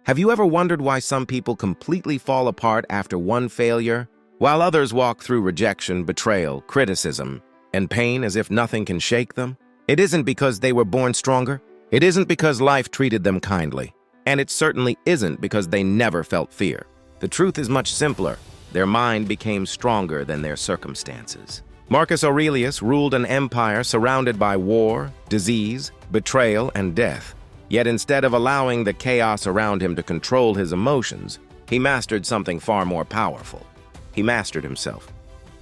Have you ever wondered why some people completely fall apart after one failure, while others walk through rejection, betrayal, criticism, and pain as if nothing can shake them? It isn't because they were born stronger. It isn't because life treated them kindly. And it certainly isn't because they never felt fear. The truth is much simpler. Their mind became stronger than their circumstances. Marcus Aurelius ruled an empire surrounded by war, disease, betrayal, and death. Yet instead of allowing the chaos around him to control his emotions, he mastered something far more powerful. He mastered himself.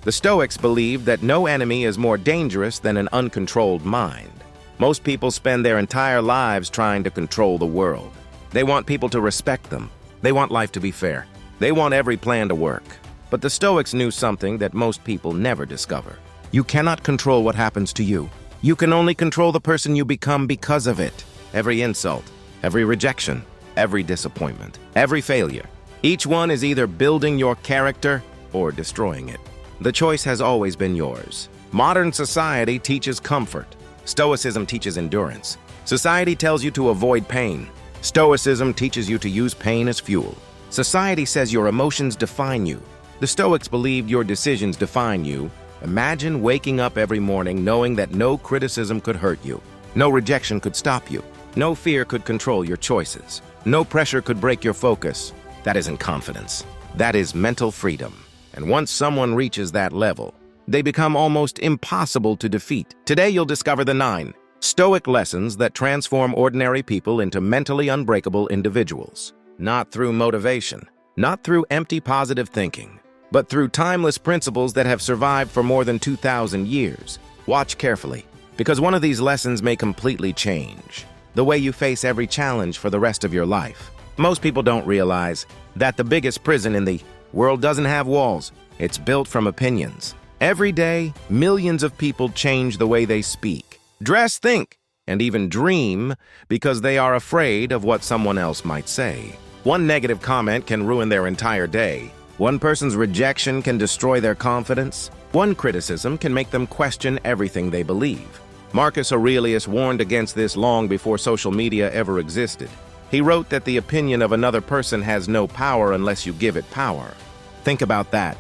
The Stoics believed that no enemy is more dangerous than an uncontrolled mind. Most people spend their entire lives trying to control the world. They want people to respect them. They want life to be fair. They want every plan to work. But the Stoics knew something that most people never discover. You cannot control what happens to you. You can only control the person you become because of it. Every insult, every rejection, every disappointment, every failure. Each one is either building your character or destroying it. The choice has always been yours. Modern society teaches comfort. Stoicism teaches endurance. Society tells you to avoid pain. Stoicism teaches you to use pain as fuel. Society says your emotions define you. The Stoics believed your decisions define you. Imagine waking up every morning knowing that no criticism could hurt you. No rejection could stop you. No fear could control your choices. No pressure could break your focus. That isn't confidence. That is mental freedom. And once someone reaches that level, they become almost impossible to defeat. Today you'll discover the 9 Stoic lessons that transform ordinary people into mentally unbreakable individuals. Not through motivation, not through empty positive thinking, but through timeless principles that have survived for more than 2,000 years. Watch carefully, because one of these lessons may completely change the way you face every challenge for the rest of your life. Most people don't realize that the biggest prison in the world doesn't have walls. It's built from opinions. Every day, millions of people change the way they speak, dress, think, and even dream because they are afraid of what someone else might say. One negative comment can ruin their entire day. One person's rejection can destroy their confidence. One criticism can make them question everything they believe. Marcus Aurelius warned against this long before social media ever existed. He wrote that the opinion of another person has no power unless you give it power. Think about that.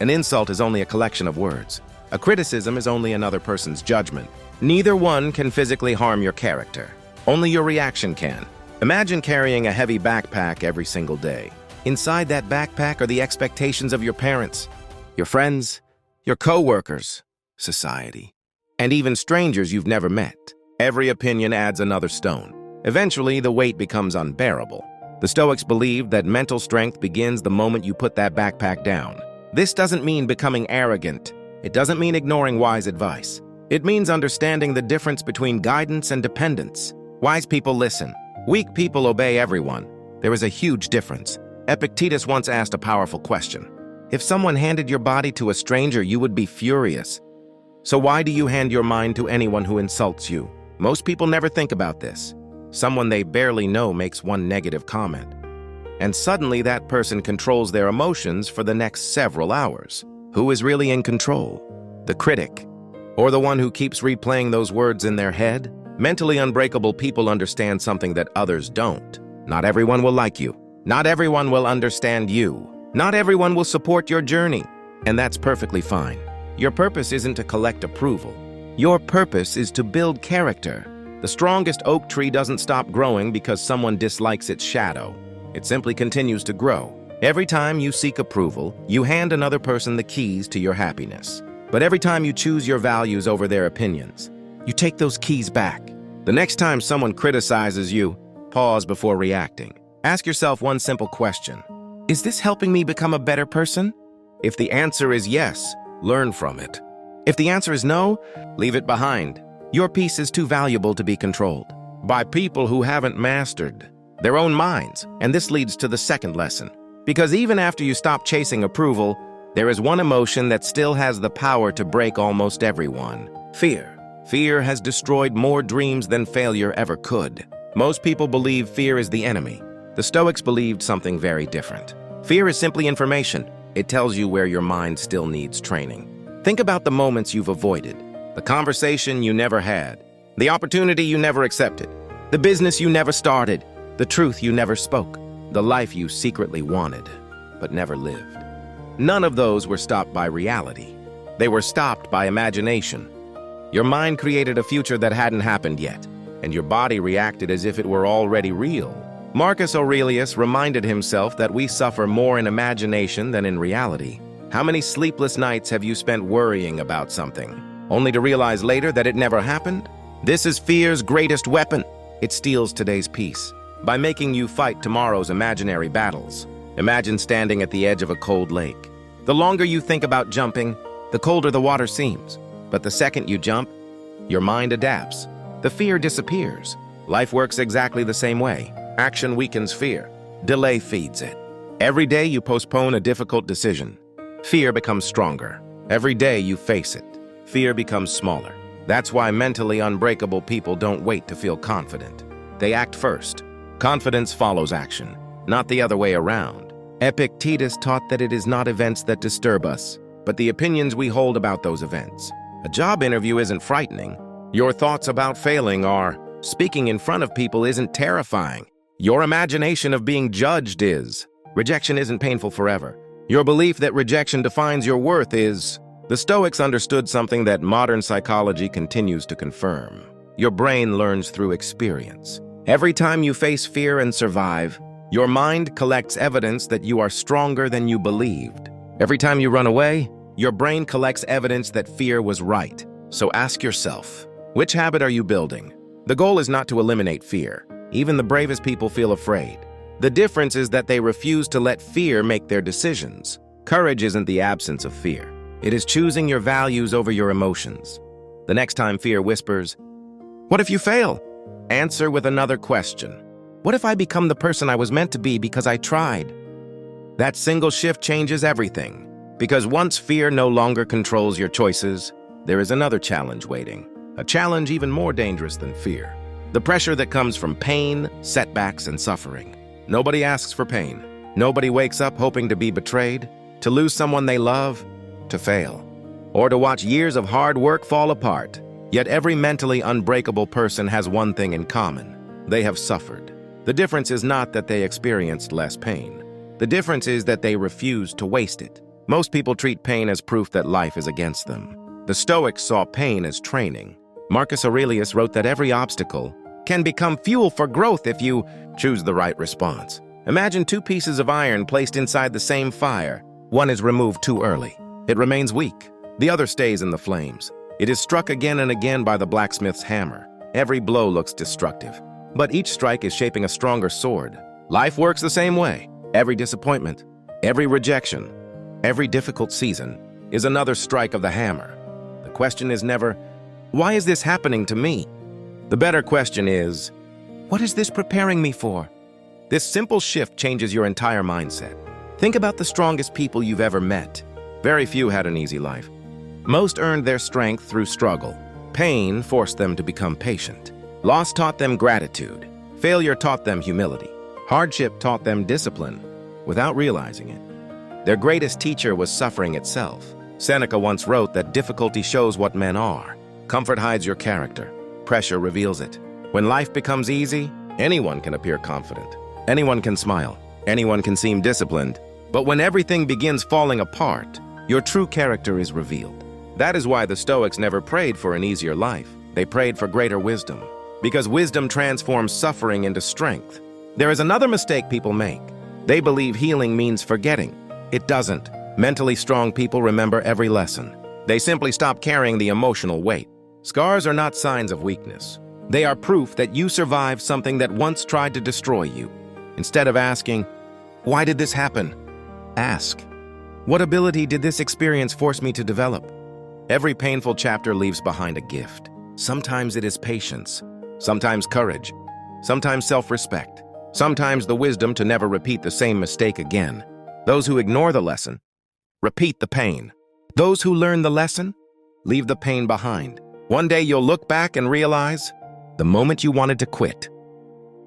An insult is only a collection of words. A criticism is only another person's judgment. Neither one can physically harm your character. Only your reaction can. Imagine carrying a heavy backpack every single day. Inside that backpack are the expectations of your parents, your friends, your co-workers, society, and even strangers you've never met. Every opinion adds another stone. Eventually, the weight becomes unbearable. The Stoics believed that mental strength begins the moment you put that backpack down. This doesn't mean becoming arrogant. It doesn't mean ignoring wise advice. It means understanding the difference between guidance and dependence. Wise people listen. Weak people obey everyone. There is a huge difference. Epictetus once asked a powerful question. If someone handed your body to a stranger, you would be furious. So why do you hand your mind to anyone who insults you? Most people never think about this. Someone they barely know makes one negative comment, and suddenly that person controls their emotions for the next several hours. Who is really in control? The critic, or the one who keeps replaying those words in their head? Mentally unbreakable people understand something that others don't. Not everyone will like you. Not everyone will understand you. Not everyone will support your journey, and that's perfectly fine. Your purpose isn't to collect approval. Your purpose is to build character. The strongest oak tree doesn't stop growing because someone dislikes its shadow. It simply continues to grow. Every time you seek approval, you hand another person the keys to your happiness. But every time you choose your values over their opinions, you take those keys back. The next time someone criticizes you, pause before reacting. Ask yourself one simple question. Is this helping me become a better person? If the answer is yes, learn from it. If the answer is no, leave it behind. Your peace is too valuable to be controlled by people who haven't mastered their own minds. And this leads to the second lesson. Because even after you stop chasing approval, there is one emotion that still has the power to break almost everyone. Fear. Fear has destroyed more dreams than failure ever could. Most people believe fear is the enemy. The Stoics believed something very different. Fear is simply information. It tells you where your mind still needs training. Think about the moments you've avoided, the conversation you never had, the opportunity you never accepted, the business you never started, the truth you never spoke. the life you secretly wanted, but never lived. None of those were stopped by reality. They were stopped by imagination. Your mind created a future that hadn't happened yet, and your body reacted as if it were already real. Marcus Aurelius reminded himself that we suffer more in imagination than in reality. How many sleepless nights have you spent worrying about something, only to realize later that it never happened? This is fear's greatest weapon. It steals today's peace by making you fight tomorrow's imaginary battles. Imagine standing at the edge of a cold lake. The longer you think about jumping, the colder the water seems. But the second you jump, your mind adapts. The fear disappears. Life works exactly the same way. Action weakens fear. Delay feeds it. Every day you postpone a difficult decision, fear becomes stronger. Every day you face it, fear becomes smaller. That's why mentally unbreakable people don't wait to feel confident. They act first. Confidence follows action, not the other way around. Epictetus taught that it is not events that disturb us, but the opinions we hold about those events. A job interview isn't frightening. Your thoughts about failing are. Speaking in front of people isn't terrifying. Your imagination of being judged is. Rejection isn't painful forever. Your belief that rejection defines your worth is. The Stoics understood something that modern psychology continues to confirm. Your brain learns through experience. Every time you face fear and survive, your mind collects evidence that you are stronger than you believed. Every time you run away, your brain collects evidence that fear was right. So ask yourself, which habit are you building? The goal is not to eliminate fear. Even the bravest people feel afraid. The difference is that they refuse to let fear make their decisions. Courage isn't the absence of fear. It is choosing your values over your emotions. The next time fear whispers, "What if you fail?" Answer with another question. What if I become the person I was meant to be because I tried? That single shift changes everything. Because once fear no longer controls your choices, there is another challenge waiting. A challenge even more dangerous than fear. The pressure that comes from pain, setbacks, and suffering. Nobody asks for pain. Nobody wakes up hoping to be betrayed, to lose someone they love, to fail, or to watch years of hard work fall apart. Yet every mentally unbreakable person has one thing in common. They have suffered. The difference is not that they experienced less pain. The difference is that they refuse to waste it. Most people treat pain as proof that life is against them. The Stoics saw pain as training. Marcus Aurelius wrote that every obstacle can become fuel for growth if you choose the right response. Imagine two pieces of iron placed inside the same fire. One is removed too early. It remains weak. The other stays in the flames. It is struck again and again by the blacksmith's hammer. Every blow looks destructive, but each strike is shaping a stronger sword. Life works the same way. Every disappointment, every rejection, every difficult season is another strike of the hammer. The question is never, why is this happening to me? The better question is, what is this preparing me for? This simple shift changes your entire mindset. Think about the strongest people you've ever met. Very few had an easy life. Most earned their strength through struggle. Pain forced them to become patient. Loss taught them gratitude. Failure taught them humility. Hardship taught them discipline without realizing it. Their greatest teacher was suffering itself. Seneca once wrote that difficulty shows what men are. Comfort hides your character. Pressure reveals it. When life becomes easy, anyone can appear confident. Anyone can smile. Anyone can seem disciplined. But when everything begins falling apart, your true character is revealed. That is why the Stoics never prayed for an easier life. They prayed for greater wisdom. Because wisdom transforms suffering into strength. There is another mistake people make. They believe healing means forgetting. It doesn't. Mentally strong people remember every lesson. They simply stop carrying the emotional weight. Scars are not signs of weakness. They are proof that you survived something that once tried to destroy you. Instead of asking, "Why did this happen?" ask, "What ability did this experience force me to develop?" Every painful chapter leaves behind a gift. Sometimes it is patience, sometimes courage, sometimes self-respect, sometimes the wisdom to never repeat the same mistake again. Those who ignore the lesson repeat the pain. Those who learn the lesson leave the pain behind. One day you'll look back and realize the moment you wanted to quit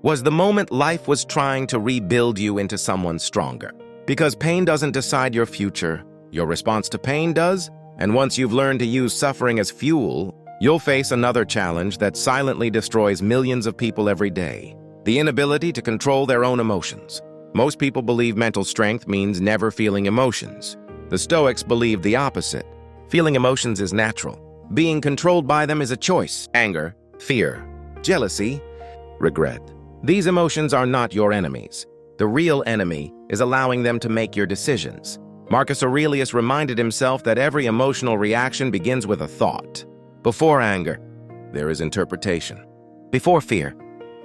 was the moment life was trying to rebuild you into someone stronger. Because pain doesn't decide your future, your response to pain does. And once you've learned to use suffering as fuel, you'll face another challenge that silently destroys millions of people every day: the inability to control their own emotions. Most people believe mental strength means never feeling emotions. The Stoics believe the opposite. Feeling emotions is natural. Being controlled by them is a choice. Anger, fear, jealousy, regret. These emotions are not your enemies. The real enemy is allowing them to make your decisions. Marcus Aurelius reminded himself that every emotional reaction begins with a thought. Before anger, there is interpretation. Before fear,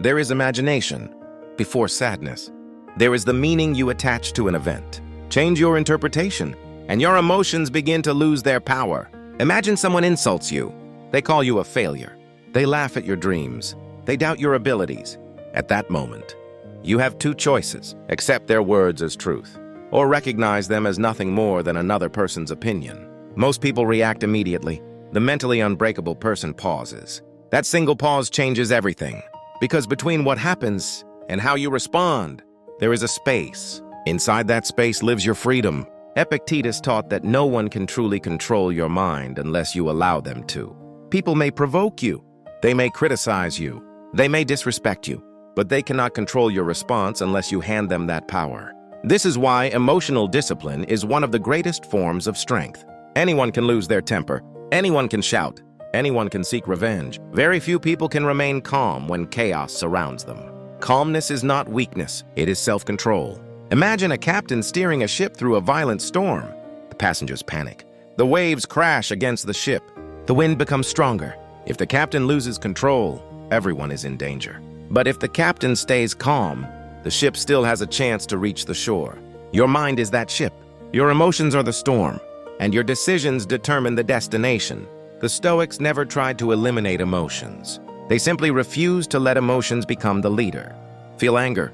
there is imagination. Before sadness, there is the meaning you attach to an event. Change your interpretation, and your emotions begin to lose their power. Imagine someone insults you. They call you a failure. They laugh at your dreams. They doubt your abilities. At that moment, you have two choices: accept their words as truth, or recognize them as nothing more than another person's opinion. Most people react immediately. The mentally unbreakable person pauses. That single pause changes everything, because between what happens and how you respond, there is a space. Inside that space lives your freedom. Epictetus taught that no one can truly control your mind unless you allow them to. People may provoke you. They may criticize you. They may disrespect you, but they cannot control your response unless you hand them that power. This is why emotional discipline is one of the greatest forms of strength. Anyone can lose their temper. Anyone can shout. Anyone can seek revenge. Very few people can remain calm when chaos surrounds them. Calmness is not weakness, it is self-control. Imagine a captain steering a ship through a violent storm. The passengers panic. The waves crash against the ship. The wind becomes stronger. If the captain loses control, everyone is in danger. But if the captain stays calm, the ship still has a chance to reach the shore. Your mind is that ship. Your emotions are the storm, and your decisions determine the destination. The Stoics never tried to eliminate emotions. They simply refused to let emotions become the leader. Feel anger,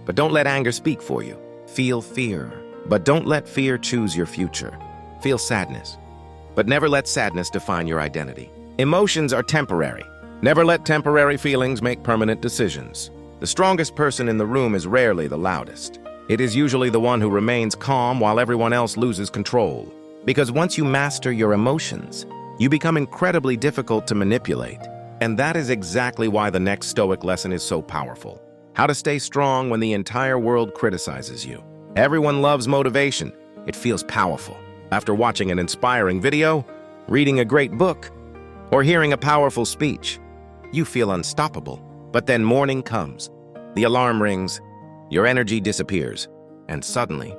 but don't let anger speak for you. Feel fear, but don't let fear choose your future. Feel sadness, but never let sadness define your identity. Emotions are temporary. Never let temporary feelings make permanent decisions. The strongest person in the room is rarely the loudest. It is usually the one who remains calm while everyone else loses control. Because once you master your emotions, you become incredibly difficult to manipulate. And that is exactly why the next Stoic lesson is so powerful. How to stay strong when the entire world criticizes you. Everyone loves motivation. It feels powerful. After watching an inspiring video, reading a great book, or hearing a powerful speech, you feel unstoppable. But then morning comes. The alarm rings, your energy disappears, and suddenly,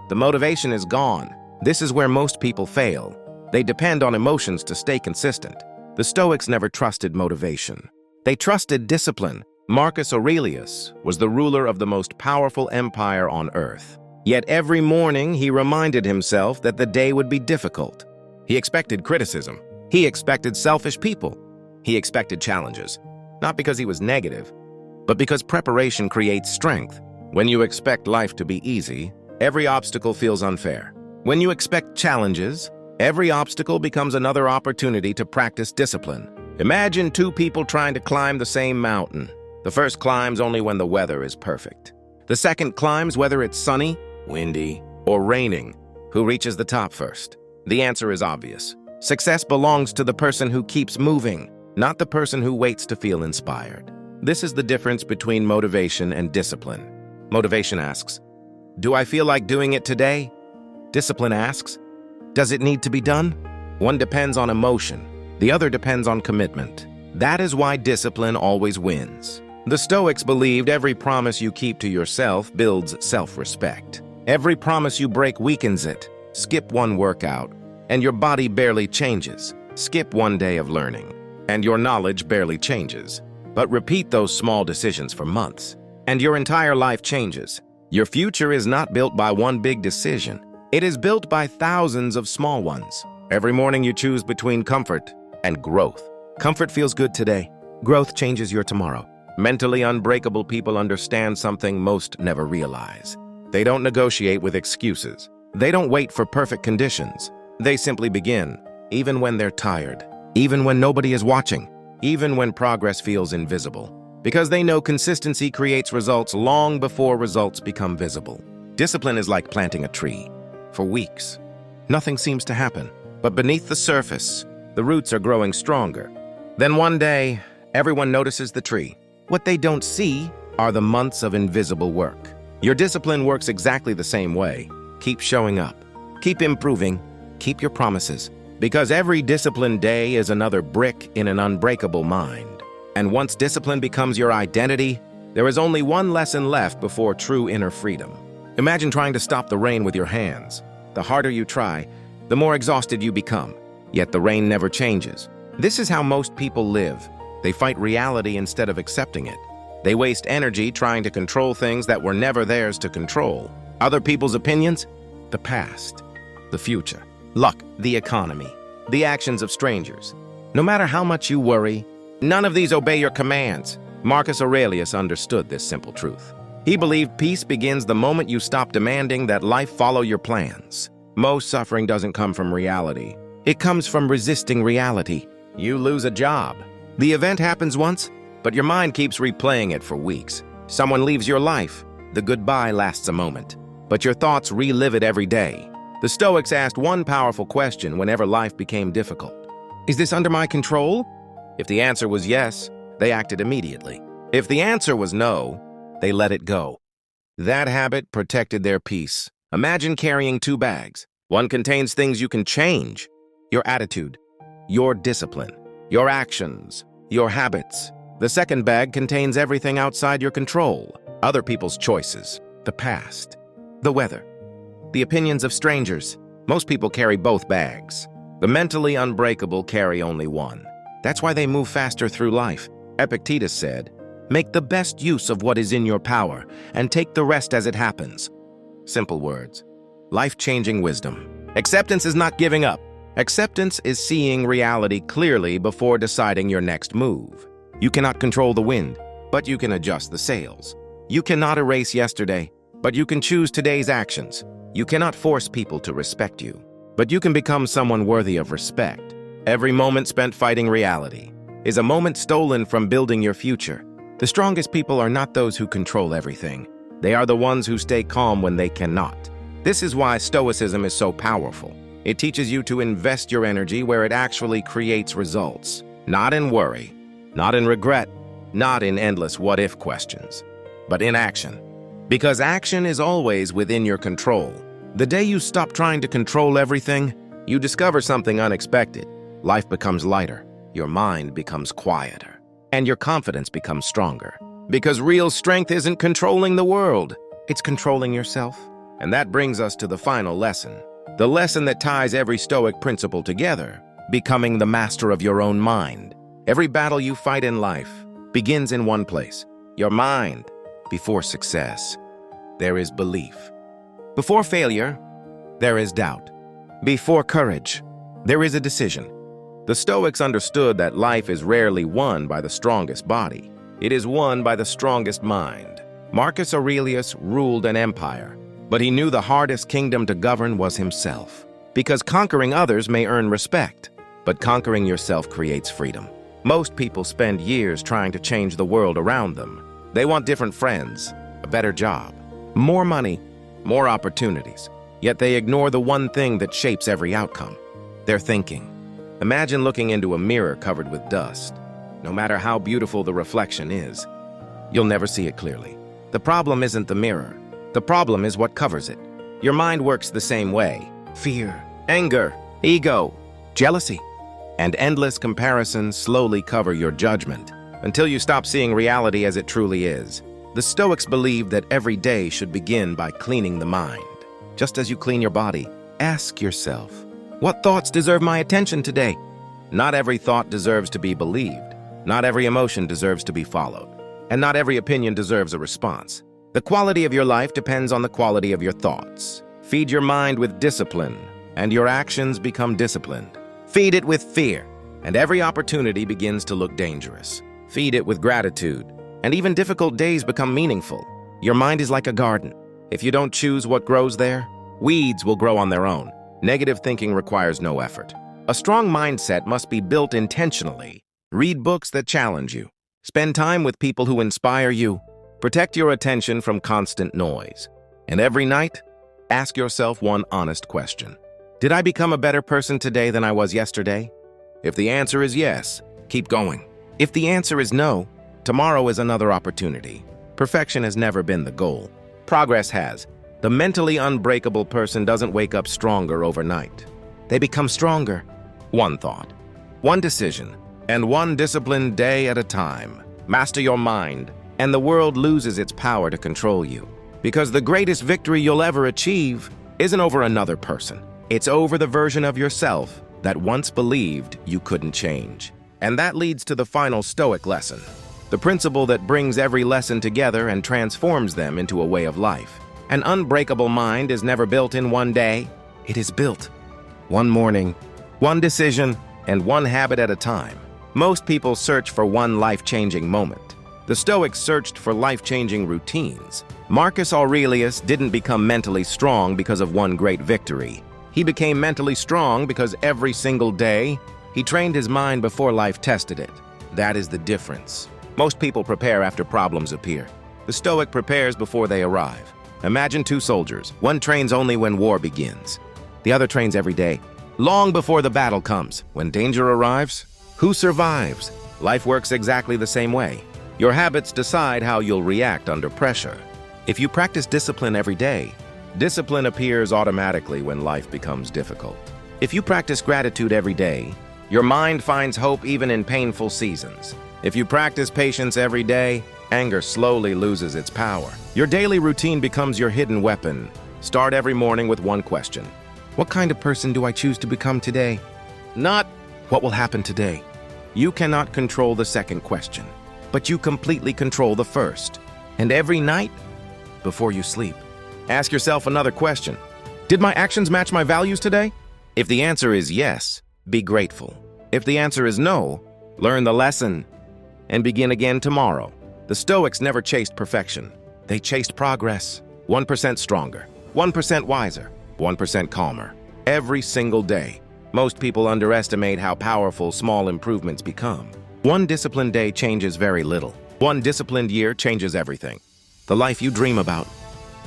the motivation is gone. This is where most people fail. They depend on emotions to stay consistent. The Stoics never trusted motivation. They trusted discipline. Marcus Aurelius was the ruler of the most powerful empire on earth. Yet every morning he reminded himself that the day would be difficult. He expected criticism. He expected selfish people. He expected challenges. Not because he was negative, but because preparation creates strength. When you expect life to be easy, every obstacle feels unfair. When you expect challenges, every obstacle becomes another opportunity to practice discipline. Imagine two people trying to climb the same mountain. The first climbs only when the weather is perfect. The second climbs whether it's sunny, windy, or raining. Who reaches the top first? The answer is obvious. Success belongs to the person who keeps moving, not the person who waits to feel inspired. This is the difference between motivation and discipline. Motivation asks, "Do I feel like doing it today?" Discipline asks, "Does it need to be done?" One depends on emotion, the other depends on commitment. That is why discipline always wins. The Stoics believed every promise you keep to yourself builds self-respect. Every promise you break weakens it. Skip one workout, and your body barely changes. Skip one day of learning, and your knowledge barely changes. But repeat those small decisions for months, and your entire life changes. Your future is not built by one big decision. It is built by thousands of small ones. Every morning you choose between comfort and growth. Comfort feels good today. Growth changes your tomorrow. Mentally unbreakable people understand something most never realize. They don't negotiate with excuses. They don't wait for perfect conditions. They simply begin, even when they're tired, even when nobody is watching, even when progress feels invisible. Because they know consistency creates results long before results become visible. Discipline is like planting a tree. For weeks, nothing seems to happen. But beneath the surface, the roots are growing stronger. Then one day, everyone notices the tree. What they don't see are the months of invisible work. Your discipline works exactly the same way. Keep showing up. Keep improving. Keep your promises. Because every disciplined day is another brick in an unbreakable mind. And once discipline becomes your identity, there is only one lesson left before true inner freedom. Imagine trying to stop the rain with your hands. The harder you try, the more exhausted you become. Yet the rain never changes. This is how most people live. They fight reality instead of accepting it. They waste energy trying to control things that were never theirs to control. Other people's opinions, the past, the future, luck, the economy, the actions of strangers. No matter how much you worry, none of these obey your commands. Marcus Aurelius understood this simple truth. He believed peace begins the moment you stop demanding that life follow your plans. Most suffering doesn't come from reality. It comes from resisting reality. You lose a job. The event happens once, but your mind keeps replaying it for weeks. Someone leaves your life. The goodbye lasts a moment, but your thoughts relive it every day. The Stoics asked one powerful question whenever life became difficult. Is this under my control? If the answer was yes, they acted immediately. If the answer was no, they let it go. That habit protected their peace. Imagine carrying two bags. One contains things you can change: your attitude, your discipline, your actions, your habits. The second bag contains everything outside your control: other people's choices, the past, the weather, the opinions of strangers. Most people carry both bags. The mentally unbreakable carry only one. That's why they move faster through life. Epictetus said, "Make the best use of what is in your power, and take the rest as it happens." Simple words. Life-changing wisdom. Acceptance is not giving up. Acceptance is seeing reality clearly before deciding your next move. You cannot control the wind, but you can adjust the sails. You cannot erase yesterday, but you can choose today's actions. You cannot force people to respect you, but you can become someone worthy of respect. Every moment spent fighting reality is a moment stolen from building your future. The strongest people are not those who control everything. They are the ones who stay calm when they cannot. This is why Stoicism is so powerful. It teaches you to invest your energy where it actually creates results. Not in worry, not in regret, not in endless what-if questions, but in action. Because action is always within your control. The day you stop trying to control everything, you discover something unexpected. Life becomes lighter, your mind becomes quieter, and your confidence becomes stronger. Because real strength isn't controlling the world, it's controlling yourself. And that brings us to the final lesson. The lesson that ties every Stoic principle together: becoming the master of your own mind. Every battle you fight in life begins in one place: your mind. Before success, there is belief. Before failure, there is doubt. Before courage, there is a decision. The Stoics understood that life is rarely won by the strongest body. It is won by the strongest mind. Marcus Aurelius ruled an empire, but he knew the hardest kingdom to govern was himself. Because conquering others may earn respect, but conquering yourself creates freedom. Most people spend years trying to change the world around them. They want different friends, a better job, more money, more opportunities. Yet they ignore the one thing that shapes every outcome: their thinking. Imagine looking into a mirror covered with dust. No matter how beautiful the reflection is, you'll never see it clearly. The problem isn't the mirror. The problem is what covers it. Your mind works the same way. Fear, anger, ego, jealousy, and endless comparisons slowly cover your judgment until you stop seeing reality as it truly is. The Stoics believed that every day should begin by cleaning the mind. Just as you clean your body, ask yourself, what thoughts deserve my attention today? Not every thought deserves to be believed. Not every emotion deserves to be followed. And not every opinion deserves a response. The quality of your life depends on the quality of your thoughts. Feed your mind with discipline, and your actions become disciplined. Feed it with fear, and every opportunity begins to look dangerous. Feed it with gratitude, and even difficult days become meaningful. Your mind is like a garden. If you don't choose what grows there, weeds will grow on their own. Negative thinking requires no effort. A strong mindset must be built intentionally. Read books that challenge you. Spend time with people who inspire you. Protect your attention from constant noise. And every night, ask yourself one honest question. Did I become a better person today than I was yesterday? If the answer is yes, keep going. If the answer is no, tomorrow is another opportunity. Perfection has never been the goal. Progress has. The mentally unbreakable person doesn't wake up stronger overnight. They become stronger. One thought, one decision, and one disciplined day at a time. Master your mind, and the world loses its power to control you. Because the greatest victory you'll ever achieve isn't over another person. It's over the version of yourself that once believed you couldn't change. And that leads to the final Stoic lesson, the principle that brings every lesson together and transforms them into a way of life. An unbreakable mind is never built in one day. It is built one morning, one decision, and one habit at a time. Most people search for one life-changing moment. The Stoics searched for life-changing routines. Marcus Aurelius didn't become mentally strong because of one great victory. He became mentally strong because every single day, he trained his mind before life tested it. That is the difference. Most people prepare after problems appear. The Stoic prepares before they arrive. Imagine two soldiers. One trains only when war begins. The other trains every day, long before the battle comes. When danger arrives, who survives? Life works exactly the same way. Your habits decide how you'll react under pressure. If you practice discipline every day, discipline appears automatically when life becomes difficult. If you practice gratitude every day, your mind finds hope even in painful seasons. If you practice patience every day, anger slowly loses its power. Your daily routine becomes your hidden weapon. Start every morning with one question. What kind of person do I choose to become today? Not, what will happen today? You cannot control the second question, but you completely control the first. And every night, before you sleep, ask yourself another question. Did my actions match my values today? If the answer is yes, be grateful. If the answer is no, learn the lesson and begin again tomorrow. The Stoics never chased perfection. They chased progress. 1% stronger, 1% wiser, 1% calmer. Every single day. Most people underestimate how powerful small improvements become. One disciplined day changes very little. One disciplined year changes everything. The life you dream about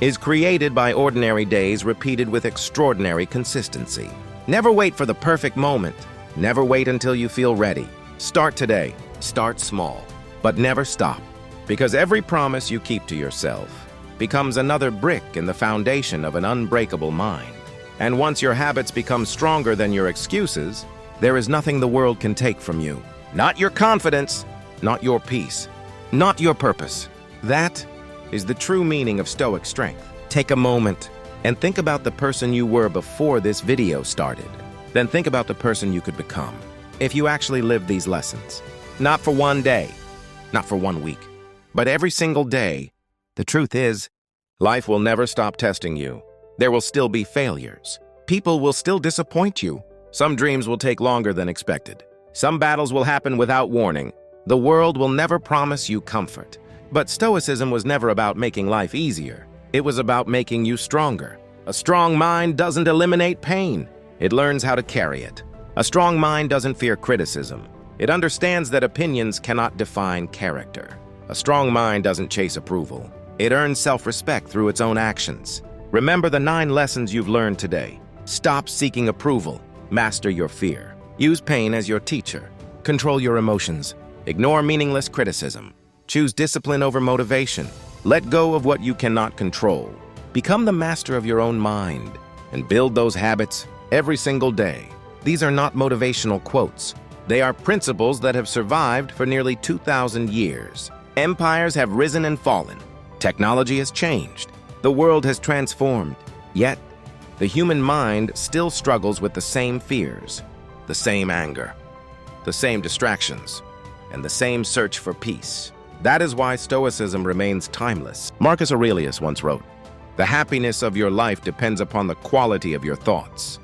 is created by ordinary days repeated with extraordinary consistency. Never wait for the perfect moment. Never wait until you feel ready. Start today. Start small, but never stop. Because every promise you keep to yourself becomes another brick in the foundation of an unbreakable mind. And once your habits become stronger than your excuses, there is nothing the world can take from you. Not your confidence, not your peace, not your purpose. That is the true meaning of Stoic strength. Take a moment and think about the person you were before this video started. Then think about the person you could become if you actually lived these lessons. Not for one day, not for 1 week, but every single day. The truth is, life will never stop testing you. There will still be failures. People will still disappoint you. Some dreams will take longer than expected. Some battles will happen without warning. The world will never promise you comfort. But Stoicism was never about making life easier. It was about making you stronger. A strong mind doesn't eliminate pain. It learns how to carry it. A strong mind doesn't fear criticism. It understands that opinions cannot define character. A strong mind doesn't chase approval. It earns self-respect through its own actions. Remember the 9 lessons you've learned today. Stop seeking approval. Master your fear. Use pain as your teacher. Control your emotions. Ignore meaningless criticism. Choose discipline over motivation. Let go of what you cannot control. Become the master of your own mind and build those habits every single day. These are not motivational quotes. They are principles that have survived for nearly 2,000 years. Empires have risen and fallen. Technology has changed. The world has transformed. Yet, the human mind still struggles with the same fears, the same anger, the same distractions, and the same search for peace. That is why Stoicism remains timeless. Marcus Aurelius once wrote, "The happiness of your life depends upon the quality of your thoughts."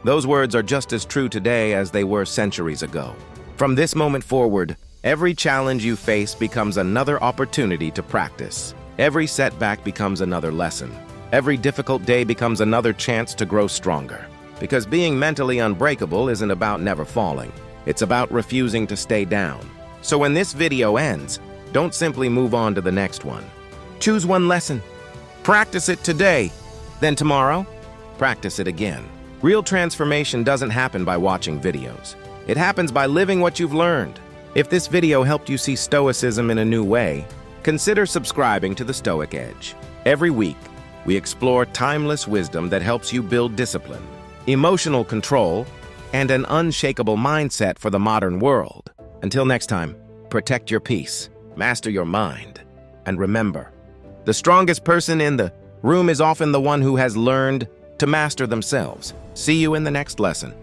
Those words are just as true today as they were centuries ago. From this moment forward, every challenge you face becomes another opportunity to practice. Every setback becomes another lesson. Every difficult day becomes another chance to grow stronger. Because being mentally unbreakable isn't about never falling. It's about refusing to stay down. So when this video ends, don't simply move on to the next one. Choose one lesson. Practice it today. Then tomorrow, practice it again. Real transformation doesn't happen by watching videos. It happens by living what you've learned. If this video helped you see Stoicism in a new way, consider subscribing to the Stoic Edge. Every week, we explore timeless wisdom that helps you build discipline, emotional control, and an unshakable mindset for the modern world. Until next time, protect your peace, master your mind, and remember, the strongest person in the room is often the one who has learned to master themselves. See you in the next lesson.